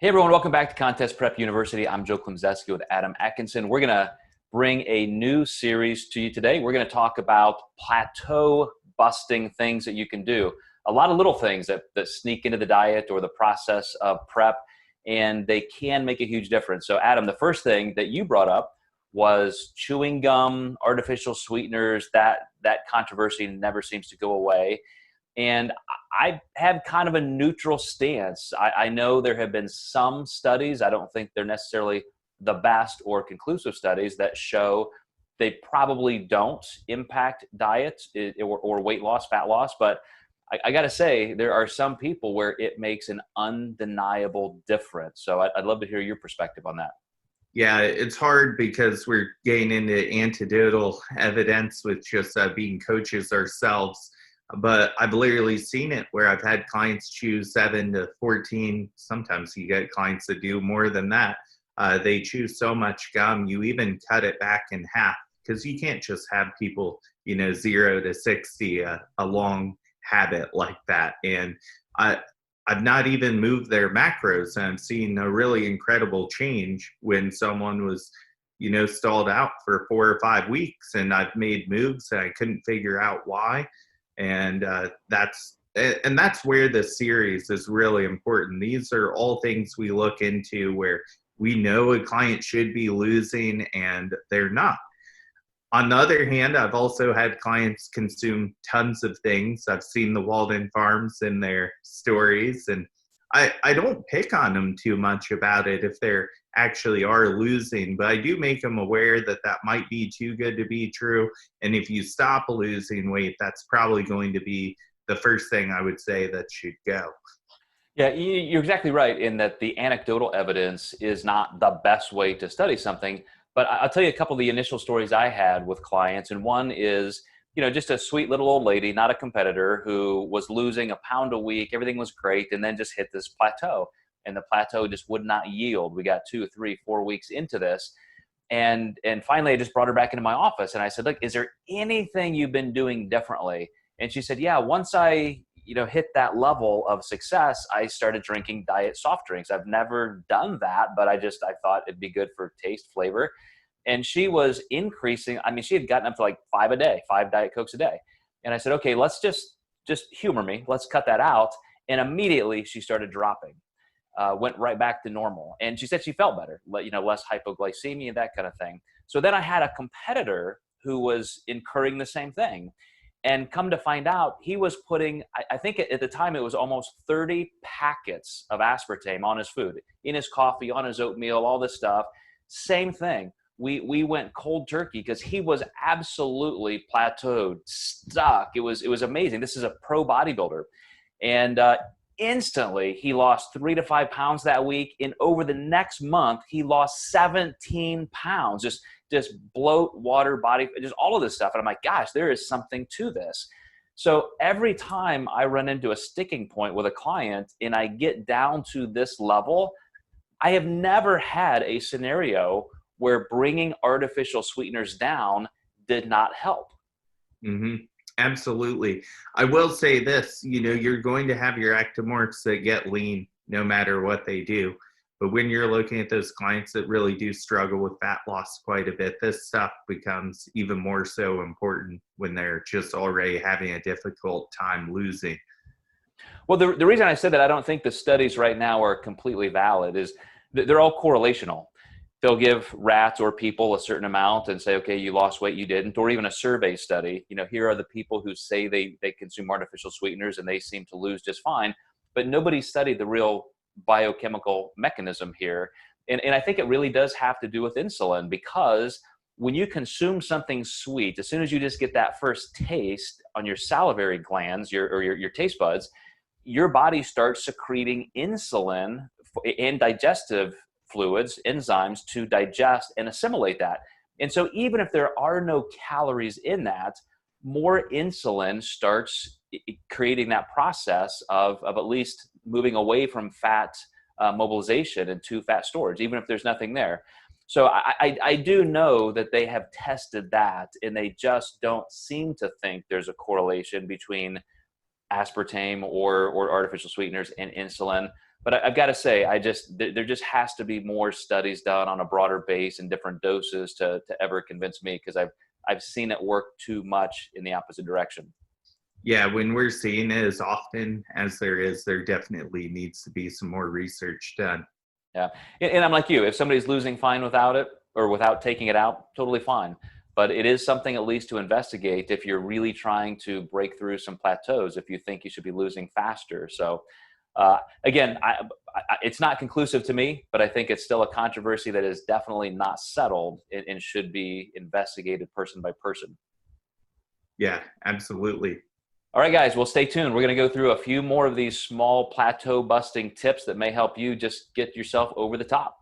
Hey everyone, welcome back to Contest Prep University. I'm Joe Klemczewski with Adam Atkinson. We're gonna bring a new series to you today. We're gonna talk about plateau busting things that you can do. A lot of little things that sneak into the diet or the process of prep, and they can make a huge difference. So Adam, the first thing that you brought up was chewing gum, artificial sweeteners. That controversy never seems to go away. And I have kind of a neutral stance. I know there have been some studies, I don't think they're necessarily the best or conclusive studies, that show they probably don't impact diet or weight loss, fat loss. But I got to say, there are some people where it makes an undeniable difference. So I'd love to hear your perspective on that. Yeah, it's hard because we're getting into anecdotal evidence with just being coaches ourselves. But I've literally seen it where I've had clients chew 7 to 14. Sometimes you get clients that do more than that. They chew so much gum, you even cut it back in half because you can't just have people, 0 to 60, a long habit like that. And I've not even moved their macros, and I'm seeing a really incredible change when someone was, stalled out for 4 or 5 weeks, and I've made moves and I couldn't figure out why. And that's where the series is really important. These are all things we look into where we know a client should be losing and they're not. On the other hand, I've also had clients consume tons of things. I've seen the Walden Farms in their stories, and I don't pick on them too much about it if they're actually are losing, but I do make them aware that that might be too good to be true. And if you stop losing weight, that's probably going to be the first thing I would say that should go. Yeah, you're exactly right in that the anecdotal evidence is not the best way to study something. But I'll tell you a couple of the initial stories I had with clients. And one is, just a sweet little old lady, not a competitor, who was losing a pound a week. Everything was great. And then just hit this plateau. And the plateau just would not yield. We got 2, 3, 4 weeks into this. And finally, I just brought her back into my office. And I said, look, is there anything you've been doing differently? And she said, yeah, once I hit that level of success, I started drinking diet soft drinks. I've never done that, but I thought it'd be good for taste, flavor. And she was increasing. I mean, she had gotten up to like 5 a day, 5 Diet Cokes a day. And I said, okay, let's just humor me. Let's cut that out. And immediately she started dropping, went right back to normal. And she said she felt better, less hypoglycemia, that kind of thing. So then I had a competitor who was incurring the same thing. And come to find out, he was putting, I think at the time it was almost 30 packets of aspartame on his food, in his coffee, on his oatmeal, all this stuff. Same thing. We went cold turkey because he was absolutely plateaued, stuck. It was amazing. This is a pro bodybuilder. And instantly he lost 3 to 5 pounds that week. And over the next month, he lost 17 pounds. Just bloat, water, body, just all of this stuff. And I'm like, gosh, there is something to this. So every time I run into a sticking point with a client and I get down to this level, I have never had a scenario where bringing artificial sweeteners down did not help. Mm-hmm. Absolutely. I will say this, you're going to have your ectomorphs that get lean no matter what they do. But when you're looking at those clients that really do struggle with fat loss quite a bit, this stuff becomes even more so important when they're just already having a difficult time losing. Well, the reason I said that I don't think the studies right now are completely valid is they're all correlational. They'll give rats or people a certain amount and say, okay, you lost weight, you didn't, or even a survey study. Here are the people who say they consume artificial sweeteners and they seem to lose just fine, but nobody studied the real biochemical mechanism here. And I think it really does have to do with insulin, because when you consume something sweet, as soon as you just get that first taste on your salivary glands, your taste buds, your body starts secreting insulin and digestive fluids, enzymes, to digest and assimilate that. And so even if there are no calories in that, more insulin starts creating that process of at least moving away from fat mobilization and to fat storage, even if there's nothing there. So I do know that they have tested that, and they just don't seem to think there's a correlation between aspartame or artificial sweeteners and insulin. But I've got to say, there just has to be more studies done on a broader base and different doses to ever convince me, because I've seen it work too much in the opposite direction. Yeah, when we're seeing it as often as there is, there definitely needs to be some more research done. Yeah. And I'm like you, if somebody's losing fine without it or without taking it out, totally fine. But it is something at least to investigate if you're really trying to break through some plateaus, if you think you should be losing faster. So again, it's not conclusive to me, but I think it's still a controversy that is definitely not settled and should be investigated person by person. Yeah, absolutely. All right, guys, well, stay tuned. We're going to go through a few more of these small plateau busting tips that may help you just get yourself over the top.